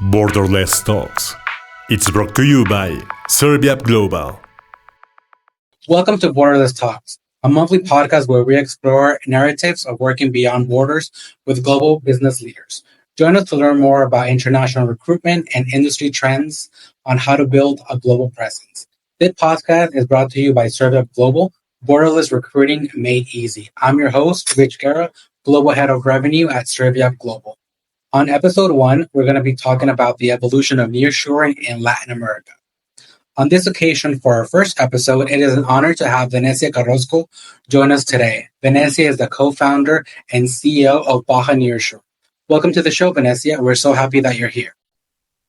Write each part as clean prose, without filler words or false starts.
Borderless Talks. It's brought to you by Serbia Global. Welcome to Borderless Talks, a monthly podcast where we explore narratives of working beyond borders with global business leaders. Join us to learn more about international recruitment and industry trends on how to build a global presence. This podcast is brought to you by Serbia Global, Borderless Recruiting Made Easy. I'm your host, Rich Guerra, Global Head of Revenue at Serbia Global. On episode 1, we're going to be talking about the evolution of nearshoring in Latin America. On this occasion, for our first episode, it is an honor to have Venecia Carrasco join us today. Venecia is the co-founder and CEO of Baja Nearshore. Welcome to the show, Venecia. We're so happy that you're here.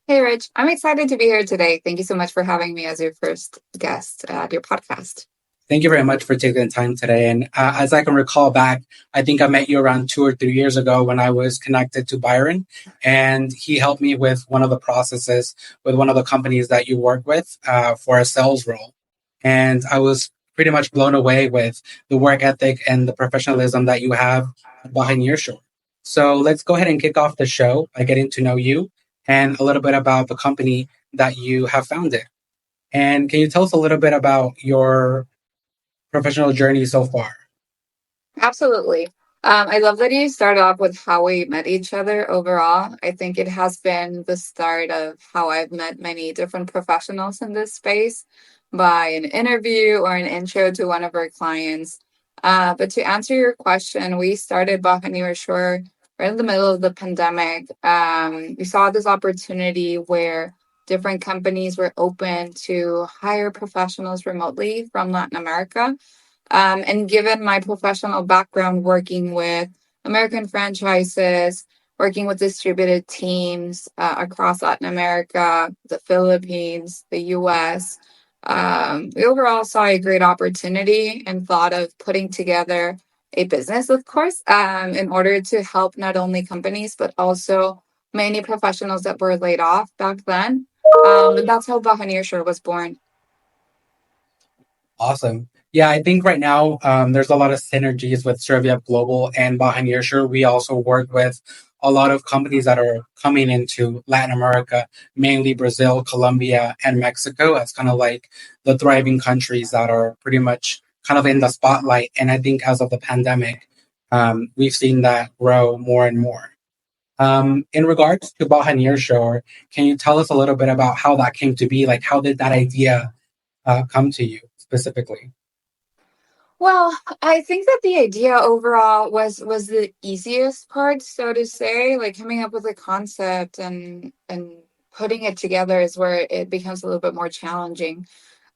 Hey, Rich. I'm excited to be here today. Thank you so much for having me as your first guest at your podcast. Thank you very much for taking the time today. And as I can recall back, I think I met you around 2 or 3 years ago when I was connected to Byron, and he helped me with one of the processes with one of the companies that you work with for a sales role. And I was pretty much blown away with the work ethic and the professionalism that you have behind Nearshore. So let's go ahead and kick off the show by getting to know you and a little bit about the company that you have founded. And can you tell us a little bit about your professional journey so far? Absolutely. I love that you started off with how we met each other overall. I think it has been the start of how I've met many different professionals in this space by an interview or an intro to one of our clients. But to answer your question, we started Baja Nearshore right in the middle of the pandemic. We saw this opportunity where different companies were open to hire professionals remotely from Latin America. And given my professional background working with American franchises, working with distributed teams across Latin America, the Philippines, the US, we overall saw a great opportunity and thought of putting together a business, of course, in order to help not only companies, but also many professionals that were laid off back then. And that's how Baja Nearshore was born. Awesome. Yeah, I think right now there's a lot of synergies with Serbia Global and Baja Nearshore. We also work with a lot of companies that are coming into Latin America, mainly Brazil, Colombia, and Mexico as kind of like the thriving countries that are pretty much kind of in the spotlight. And I think as of the pandemic, we've seen that grow more and more. In regards to Baja Nearshore, can you tell us a little bit about how that came to be? Like, how did that idea come to you specifically? Well, I think that the idea overall was the easiest part, so to say. Like coming up with a concept and putting it together is where it becomes a little bit more challenging.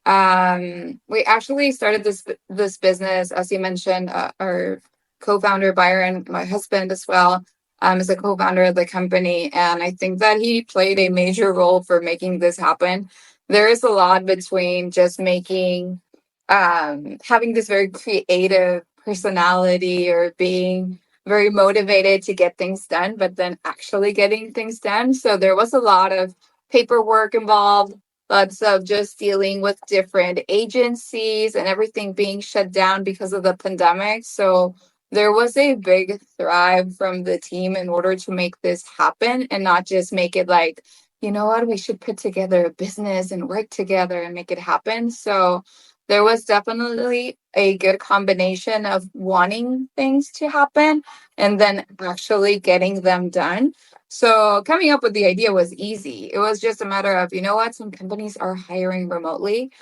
We actually started this business, as you mentioned, our co-founder Byron, my husband as well, is a co-founder of the company, and I think that he played a major role for making this happen. There is a lot between just having this very creative personality or being very motivated to get things done, but then actually getting things done. So there was a lot of paperwork involved, lots of just dealing with different agencies and everything being shut down because of the pandemic. So there was a big thrive from the team in order to make this happen and not just make it like, you know what, we should put together a business and work together and make it happen. So there was definitely a good combination of wanting things to happen and then actually getting them done. So coming up with the idea was easy. It was just a matter of, you know what, some companies are hiring remotely.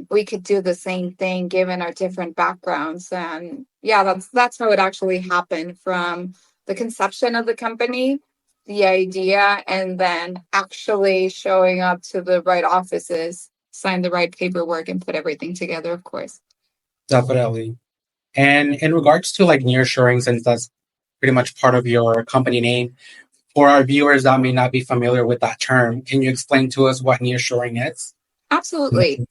We could do the same thing given our different backgrounds. And yeah, that's how it actually happened, from the conception of the company, the idea, and then actually showing up to the right offices, sign the right paperwork, and put everything together, of course. Definitely. And in regards to like nearshoring, since that's pretty much part of your company name, for our viewers that may not be familiar with that term, can you explain to us what nearshoring is? Absolutely.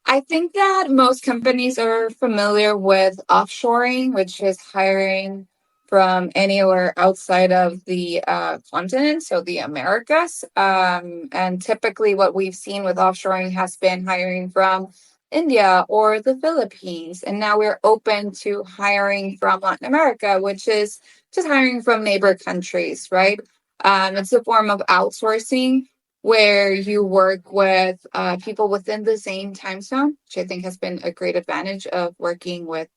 I think that most companies are familiar with offshoring, which is hiring from anywhere outside of the continent, so the Americas. And typically what we've seen with offshoring has been hiring from India or the Philippines. And now we're open to hiring from Latin America, which is just hiring from neighbor countries, right? It's a form of outsourcing where you work with people within the same time zone, which I think has been a great advantage of working with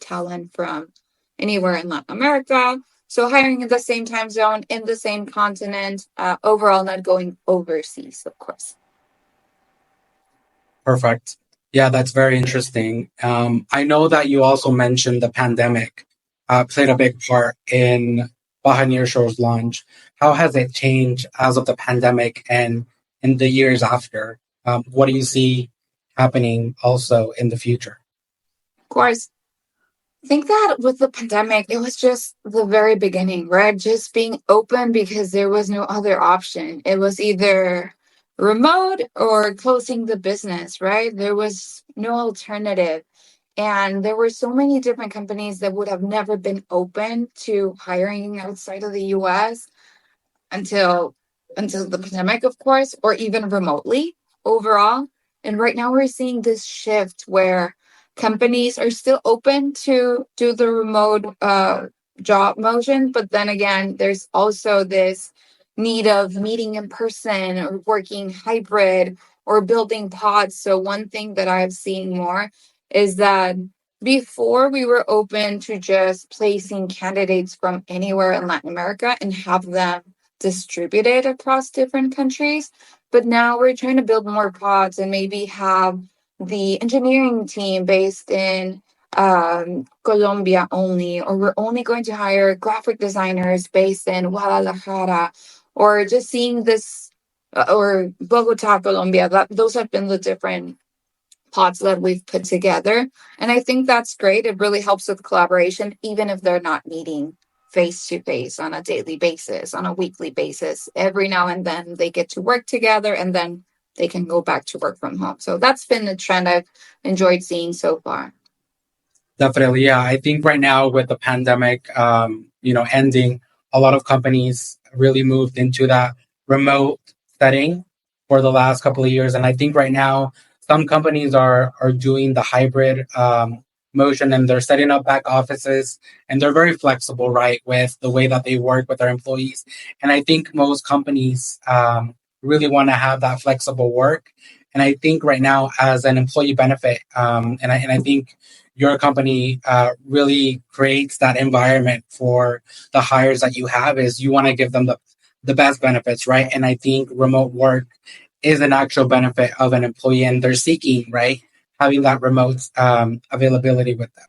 talent from anywhere in Latin America. So hiring in the same time zone, in the same continent, overall not going overseas, of course. Perfect. Yeah, that's very interesting. I know that you also mentioned the pandemic played a big part in Baja Nearshore's launch. How has it changed as of the pandemic and in the years after? What do you see happening also in the future? Of course, I think that with the pandemic, it was just the very beginning, right? Just being open because there was no other option. It was either remote or closing the business, right? There was no alternative. And there were so many different companies that would have never been open to hiring outside of the US until the pandemic, of course, or even remotely overall. And right now we're seeing this shift where companies are still open to do the remote job motion, but then again, there's also this need of meeting in person or working hybrid or building pods. So one thing that I've seen more is that before we were open to just placing candidates from anywhere in Latin America and have them distributed across different countries. But now we're trying to build more pods and maybe have the engineering team based in Colombia only, or we're only going to hire graphic designers based in Guadalajara, or just seeing this, or Bogota, Colombia. Those have been the different pods that we've put together. And I think that's great. It really helps with collaboration, even if they're not meeting face to face on a daily basis, on a weekly basis. Every now and then they get to work together and then they can go back to work from home. So that's been the trend I've enjoyed seeing so far. Definitely, yeah. I think right now with the pandemic, ending, a lot of companies really moved into that remote setting for the last couple of years, and I think right now some companies are doing the hybrid motion, and they're setting up back offices, and they're very flexible, right, with the way that they work with their employees. And I think most companies really want to have that flexible work. And I think right now, as an employee benefit, and I think your company really creates that environment for the hires that you have, is you want to give them the best benefits, right? And I think remote work is an actual benefit of an employee, and they're seeking, right, having that remote availability with them.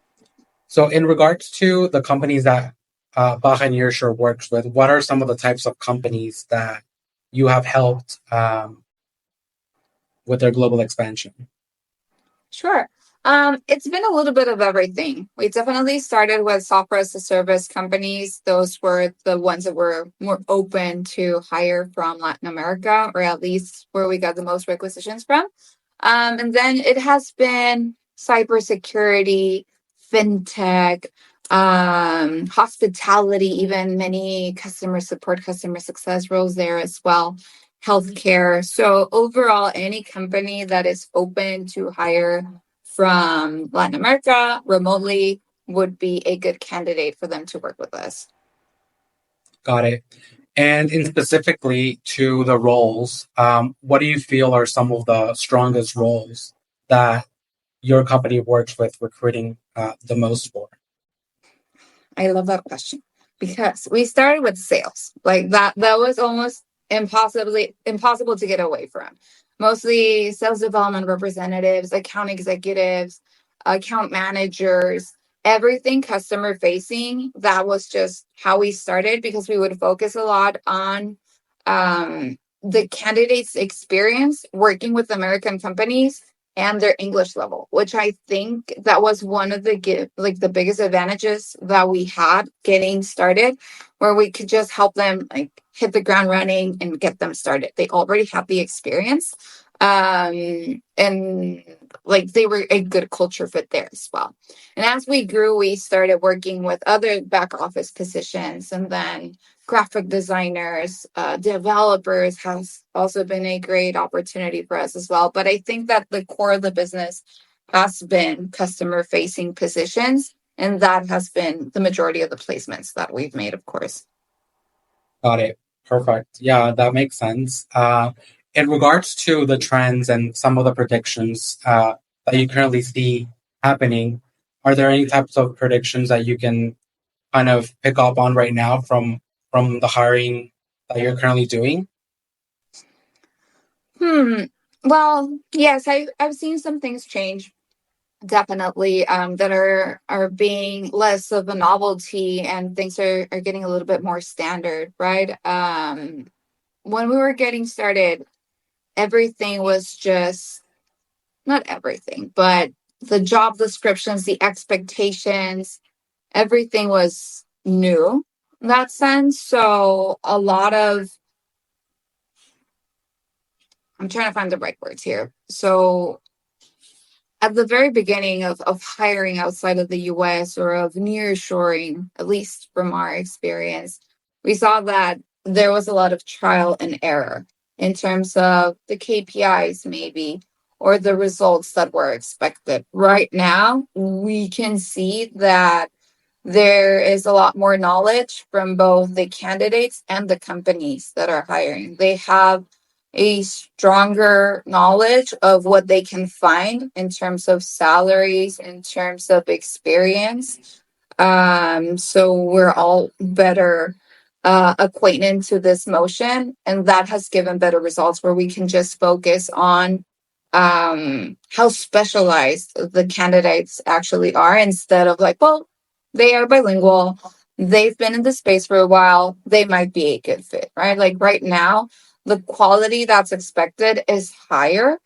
So in regards to the companies that Baja Nearshore works with, what are some of the types of companies that you have helped with their global expansion? Sure. It's been a little bit of everything. We definitely started with software as a service companies. Those were the ones that were more open to hire from Latin America, or at least where we got the most requisitions from. And then it has been cybersecurity, fintech, hospitality, even many customer support, customer success roles there as well, healthcare. So overall, any company that is open to hire from Latin America remotely would be a good candidate for them to work with us. Got it. And in specifically to the roles, what do you feel are some of the strongest roles that your company works with recruiting the most for? I love that question because we started with sales. Like that was almost impossible to get away from. Mostly sales development representatives, account executives, account managers, everything customer facing. That was just how we started, because we would focus a lot on the candidate's experience working with American companies and their English level, which I think that was one of the biggest advantages that we had getting started, where we could just help them like hit the ground running and get them started. They already had the experience, and like they were a good culture fit there as well. And as we grew, we started working with other back office positions, and then graphic designers, developers has also been a great opportunity for us as well. But I think that the core of the business has been customer facing positions, and that has been the majority of the placements that we've made, of course. Got it. Perfect. Yeah, that makes sense. In regards to the trends and some of the predictions that you currently see happening, are there any types of predictions that you can kind of pick up on right now from the hiring that you're currently doing? Hmm. Well, yes, I've seen some things change definitely that are being less of a novelty and things are getting a little bit more standard, right? When we were getting started, everything was just not everything, but the job descriptions, the expectations, everything was new in that sense. So a lot of I'm trying to find the right words here. So at the very beginning of hiring outside of the US or of nearshoring, at least from our experience, we saw that there was a lot of trial and error in terms of the KPIs, maybe, or the results that were expected. Right now, we can see that there is a lot more knowledge from both the candidates and the companies that are hiring. They have a stronger knowledge of what they can find in terms of salaries, in terms of experience. So we're all better acquainted to this motion, and that has given better results where we can just focus on how specialized the candidates actually are instead of like, well, they are bilingual, they've been in the space for a while, they might be a good fit, right? Like right now, the quality that's expected is higher.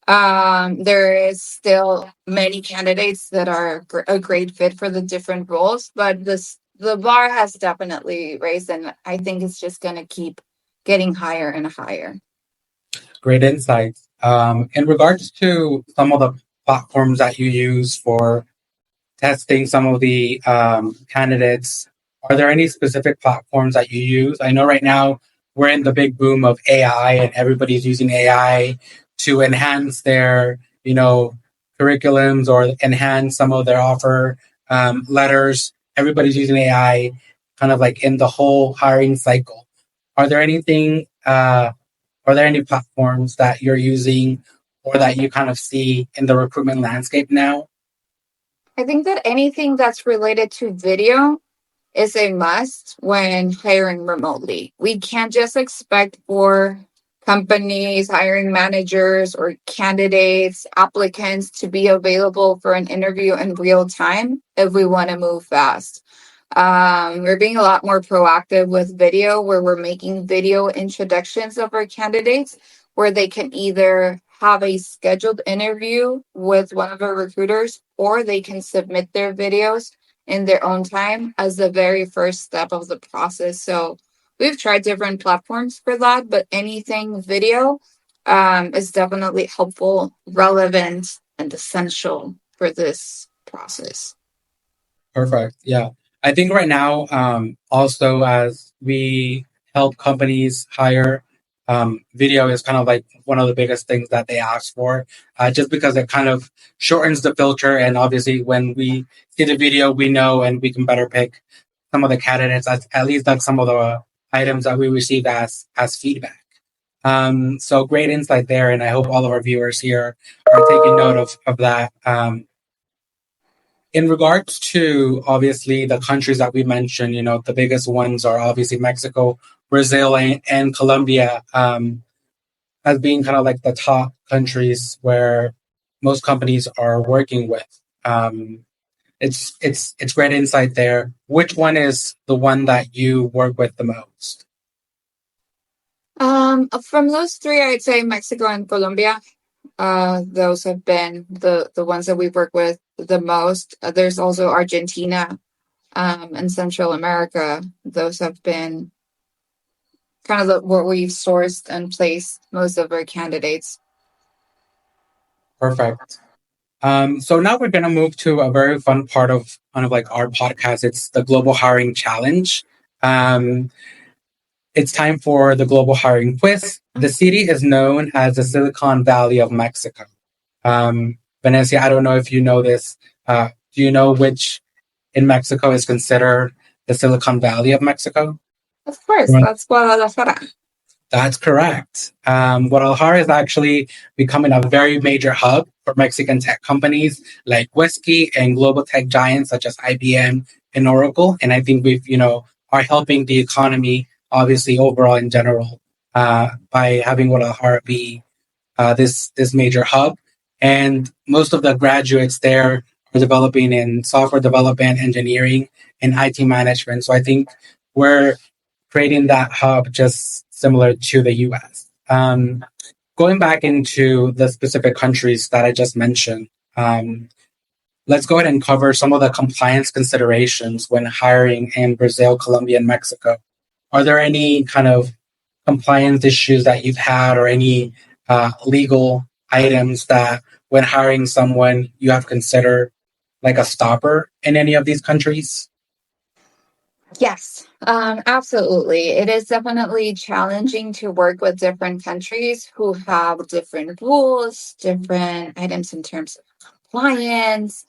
There is still many candidates that are a great fit for the different roles, but the bar has definitely raised, and I think it's just going to keep getting higher and higher. Great insights. In regards to some of the platforms that you use for testing some of the candidates, are there any specific platforms that you use? I know right now we're in the big boom of AI, and everybody's using AI to enhance their, curriculums or enhance some of their offer letters. Everybody's using AI, kind of like in the whole hiring cycle. Are there anything? Are there any platforms that you're using or that you kind of see in the recruitment landscape now? I think that anything that's related to video is a must when hiring remotely. We can't just expect for companies, hiring managers, or candidates, applicants to be available for an interview in real time if we want to move fast. We're being a lot more proactive with video, where we're making video introductions of our candidates, where they can either have a scheduled interview with one of our recruiters or they can submit their videos in their own time as the very first step of the process. So we've tried different platforms for that, but anything video is definitely helpful, relevant, and essential for this process. Perfect. Yeah. I think right now, also as we help companies hire, video is kind of like one of the biggest things that they ask for, just because it kind of shortens the filter. And obviously, when we see the video, we know and we can better pick some of the candidates. At least that's some of the items that we receive as feedback. So great insight there, and I hope all of our viewers here are taking note of that. In regards to obviously the countries that we mentioned, the biggest ones are obviously Mexico, Brazil, and Colombia, as being kind of like the top countries where most companies are working with. It's great insight there. Which one is the one that you work with the most? From those three, I'd say Mexico and Colombia. Those have been the ones that we've worked with the most. There's also Argentina, and Central America. Those have been kind of where we've sourced and placed most of our candidates. Perfect. So now we're going to move to a very fun part of kind of like our podcast. It's the Global Hiring Challenge. It's time for the Global Hiring Quiz. The city is known as the Silicon Valley of Mexico. Venecia, I don't know if you know this. Do you know which in Mexico is considered the Silicon Valley of Mexico? Of course, Right. that's Guadalajara. That's correct. Guadalajara is actually becoming a very major hub for Mexican tech companies like Whiskey and global tech giants such as IBM and Oracle. And I think are helping the economy, obviously, overall in general, by having Guadalajara be this major hub. And most of the graduates there are developing in software development, engineering, and IT management. So I think we're creating that hub just similar to the US. Going back into the specific countries that I just mentioned, let's go ahead and cover some of the compliance considerations when hiring in Brazil, Colombia, and Mexico. Are there any kind of compliance issues that you've had or any legal items that when hiring someone you have considered like a stopper in any of these countries? Yes, absolutely. It is definitely challenging to work with different countries who have different rules, different items in terms of compliance.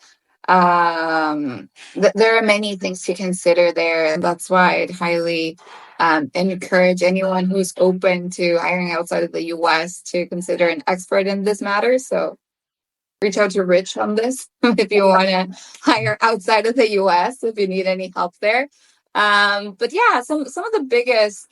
There are many things to consider there. And that's why I'd highly encourage anyone who's open to hiring outside of the US to consider an expert in this matter. So reach out to Rich on this if you want to hire outside of the US, if you need any help there. But yeah, some of the biggest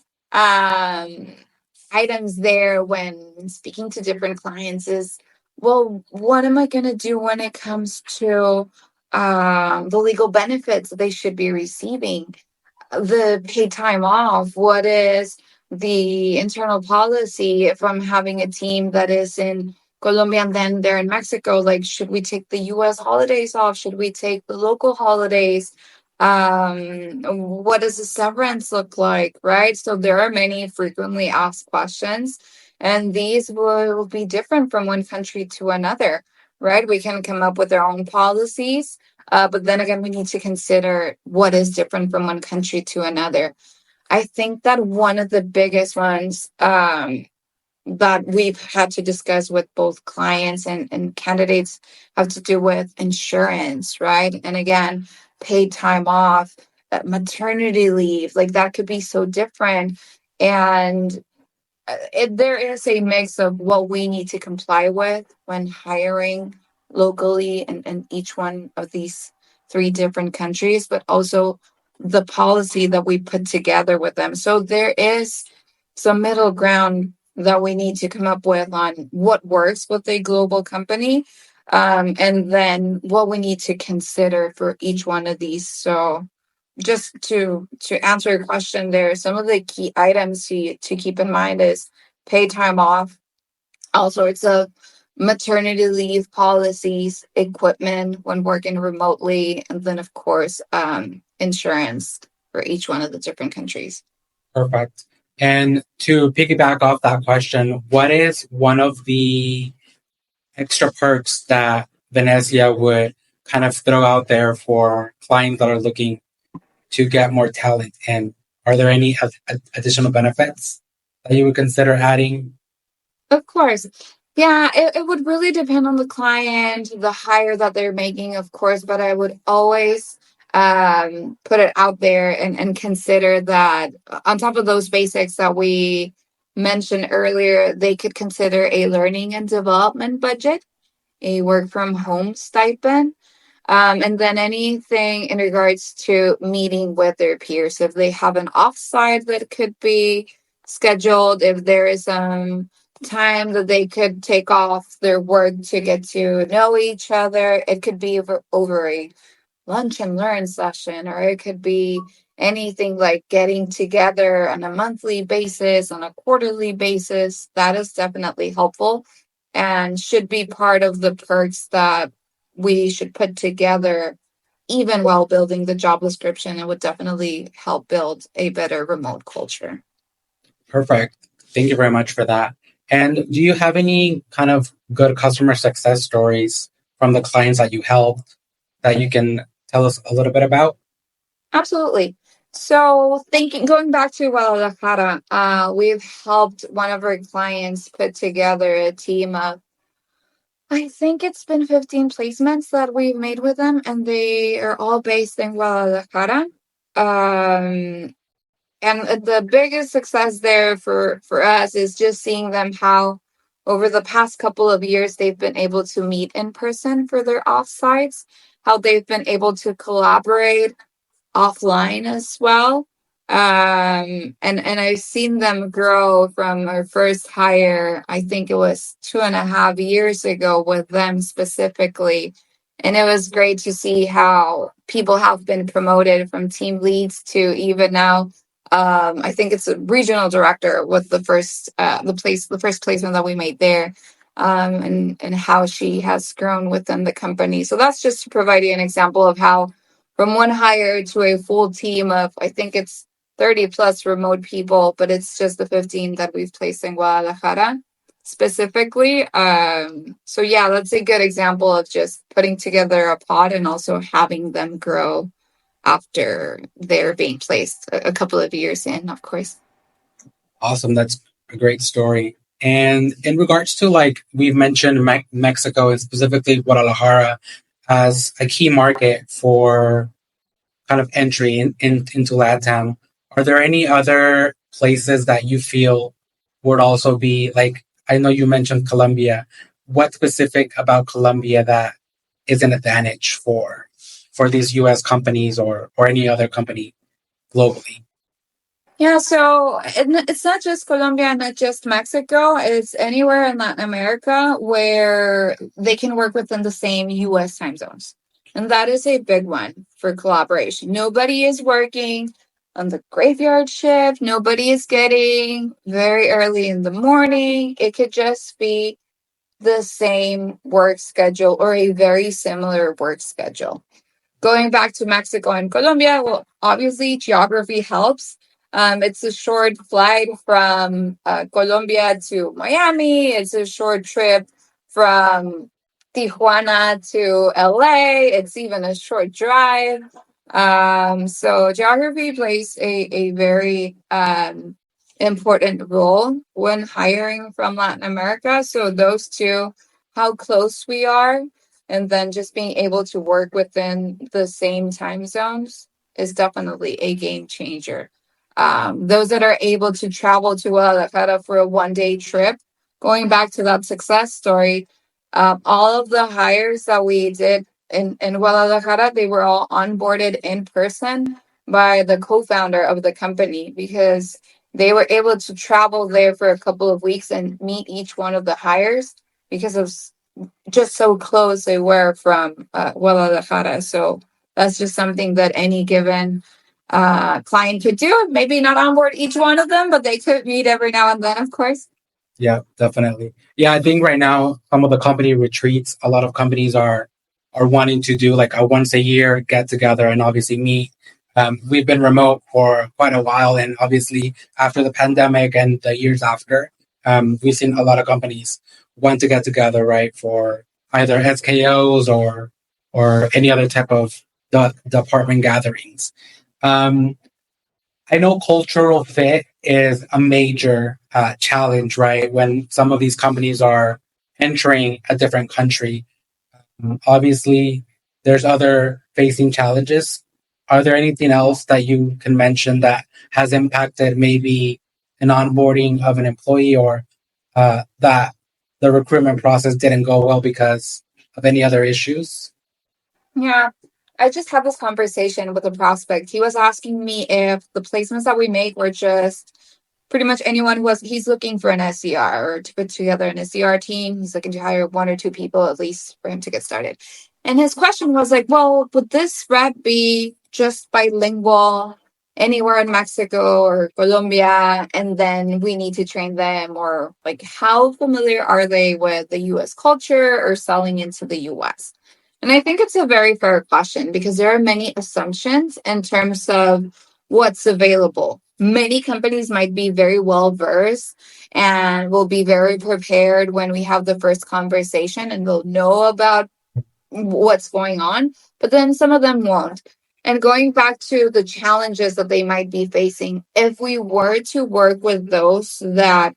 items there when speaking to different clients is, well, what am I going to do when it comes to the legal benefits that they should be receiving? The paid time off? What is the internal policy if I'm having a team that is in Colombia and then they're in Mexico? Like, should we take the US holidays off? Should we take the local holidays? What does the severance look like? Right. So there are many frequently asked questions, and these will be different from one country to another. Right. We can come up with our own policies, but then again, we need to consider what is different from one country to another. I think that one of the biggest ones that we've had to discuss with both clients and candidates have to do with insurance, right? And again, paid time off, maternity leave, like that could be so different. And there is a mix of what we need to comply with when hiring locally in each one of these three different countries, but also the policy that we put together with them. So there is some middle ground that we need to come up with on what works with a global company, and then what we need to consider for each one of these. So just to answer your question there, some of the key items to keep in mind is paid time off, all sorts of maternity leave policies, equipment when working remotely, and then of course insurance for each one of the different countries. Perfect. And to piggyback off that question, what is one of the extra perks that Venecia would kind of throw out there for clients that are looking to get more talent? And are there any additional benefits that you would consider adding? Of course. Yeah, it would really depend on the client, the hire that they're making, of course, but I would always put it out there and consider that on top of those basics that we mentioned earlier, they could consider a learning and development budget, a work from home stipend, and then anything in regards to meeting with their peers. If they have an offsite that could be scheduled, if there is some time that they could take off their work to get to know each other, it could be over a lunch and learn session, or it could be anything like getting together on a monthly basis, on a quarterly basis. That is definitely helpful and should be part of the perks that we should put together even while building the job description. It would definitely help build a better remote culture. Perfect. Thank you very much for that. And do you have any kind of good customer success stories from the clients that you helped that you can tell us a little bit about? Absolutely. So going back to Guadalajara, we've helped one of our clients put together a team of, I think it's been 15 placements that we've made with them, and they are all based in Guadalajara. And the biggest success there for us is just seeing them how over the past couple of years they've been able to meet in person for their offsites, how they've been able to collaborate offline as well. And I've seen them grow from our first hire, I think it was 2.5 years ago with them specifically. And it was great to see how people have been promoted from team leads to even now. I think it's a regional director with the first placement that we made there. And how she has grown within the company. So that's just to provide you an example of how from one hire to a full team of, I think it's 30 plus remote people, but it's just the 15 that we've placed in Guadalajara specifically. So yeah, that's a good example of just putting together a pod and also having them grow after they're being placed a couple of years in, of course. Awesome. That's a great story. And in regards to, like, we've mentioned Mexico and specifically Guadalajara as a key market for kind of entry into Latam. Are there any other places that you feel would also be, like, I know you mentioned Colombia. What specific about Colombia that is an advantage for these U.S. companies or any other company globally? Yeah, so it's not just Colombia, not just Mexico. It's anywhere in Latin America where they can work within the same U.S. time zones. And that is a big one for collaboration. Nobody is working on the graveyard shift. Nobody is getting very early in the morning. It could just be the same work schedule or a very similar work schedule. Going back to Mexico and Colombia, well, obviously geography helps. It's a short flight from Colombia to Miami. It's a short trip from Tijuana to LA. It's even a short drive. So geography plays a very important role when hiring from Latin America. So those two, how close we are, and then just being able to work within the same time zones is definitely a game changer. Those that are able to travel to Guadalajara for a 1-day trip, going back to that success story, all of the hires that we did in Guadalajara, they were all onboarded in person by the co-founder of the company because they were able to travel there for a couple of weeks and meet each one of the hires because of just so close they were from Guadalajara. So that's just something that any given client could do. Maybe not onboard each one of them, but they could meet every now and then, of course. Yeah, definitely. Yeah, I think right now some of the company retreats, a lot of companies are wanting to do like a once a year get together and obviously meet. We've been remote for quite a while, and obviously after the pandemic and the years after, we've seen a lot of companies want to get together, right, for either SKOs or any other type of department gatherings. I know cultural fit is a major challenge, right? When some of these companies are entering a different country, obviously there's other facing challenges. Are there anything else that you can mention that has impacted maybe an onboarding of an employee or that the recruitment process didn't go well because of any other issues? Yeah. I just had this conversation with a prospect. He was asking me if the placements that we make were just pretty much anyone who he's looking for an SDR or to put together an SDR team. He's looking to hire 1 or 2 people at least for him to get started. And his question was like, well, would this rep be just bilingual anywhere in Mexico or Colombia? And then we need to train them, or like, how familiar are they with the US culture or selling into the US? And I think it's a very fair question because there are many assumptions in terms of what's available. Many companies might be very well versed and will be very prepared when we have the first conversation, and they'll know about what's going on, but then some of them won't. And going back to the challenges that they might be facing, if we were to work with those that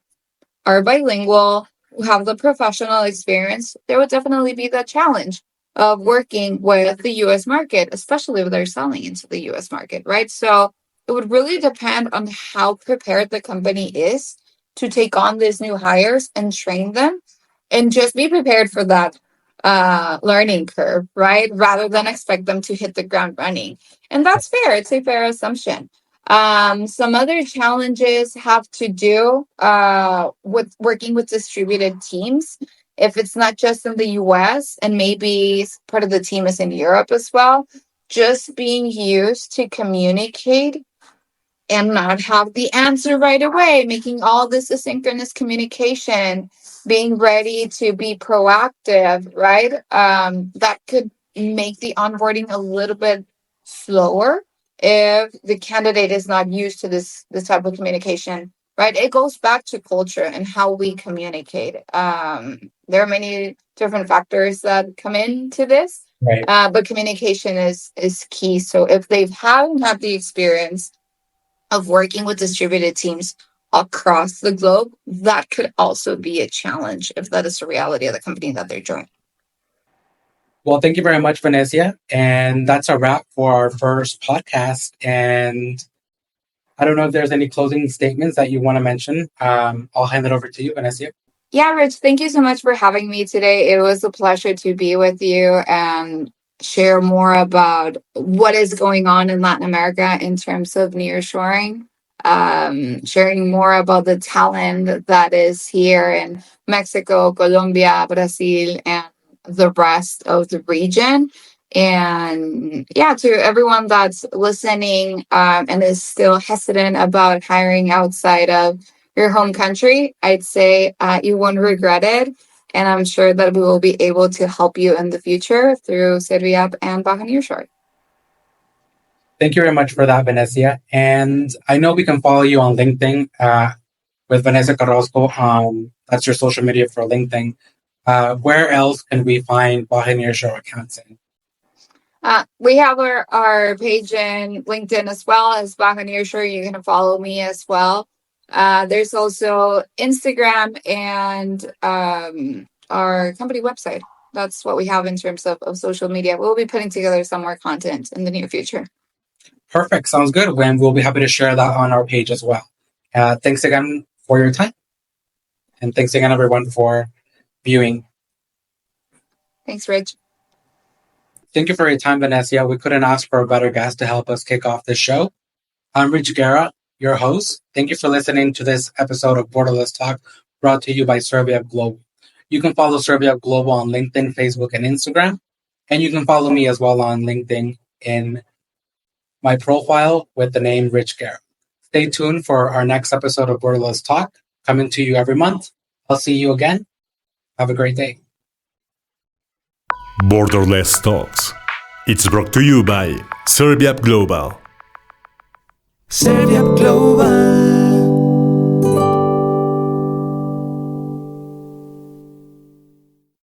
are bilingual, who have the professional experience, there would definitely be the challenge of working with the US market, especially if they're selling into the US market, right? So it would really depend on how prepared the company is to take on these new hires and train them, and just be prepared for that learning curve, right? Rather than expect them to hit the ground running. And that's fair. It's a fair assumption. Some other challenges have to do with working with distributed teams. If it's not just in the US and maybe part of the team is in Europe as well, just being used to communicate and not have the answer right away, making all this asynchronous communication, being ready to be proactive, right? That could make the onboarding a little bit slower if the candidate is not used to this type of communication, right? It goes back to culture and how we communicate. There are many different factors that come into this, Right. but communication is key. So if they haven't had the experience of working with distributed teams across the globe, that could also be a challenge if that is the reality of the company that they're joining. Well, thank you very much, Venecia. And that's a wrap for our first podcast. And I don't know if there's any closing statements that you want to mention. I'll hand it over to you, Venecia. Yeah, Rich, thank you so much for having me today. It was a pleasure to be with you and share more about what is going on in Latin America in terms of nearshoring, sharing more about the talent that is here in Mexico, Colombia, Brazil, and the rest of the region. And yeah, to everyone that's listening and is still hesitant about hiring outside of your home country, I'd say you won't regret it. And I'm sure that we will be able to help you in the future through Serviap and Baja Nearshore. Thank you very much for that, Venecia. And I know we can follow you on LinkedIn with Venecia Carrasco. That's your social media for LinkedIn. Where else can we find Baja Nearshore accounts in? We have our page in LinkedIn as well as Baja Nearshore. You can follow me as well. There's also Instagram and our company website. That's what we have in terms of social media. We'll be putting together some more content in the near future. Perfect. Sounds good. And we'll be happy to share that on our page as well. Thanks again for your time. And thanks again, everyone, for viewing. Thanks, Rich. Thank you for your time, Venecia. We couldn't ask for a better guest to help us kick off this show. I'm Rich Guerra, your host. Thank you for listening to this episode of Borderless Talk, brought to you by Serviap Global. You can follow Serviap Global on LinkedIn, Facebook, and Instagram. And you can follow me as well on LinkedIn in my profile with the name Rich Guerra. Stay tuned for our next episode of Borderless Talk, coming to you every month. I'll see you again. Have a great day. Borderless Talks. It's brought to you by Serviap Global. Serviap Global.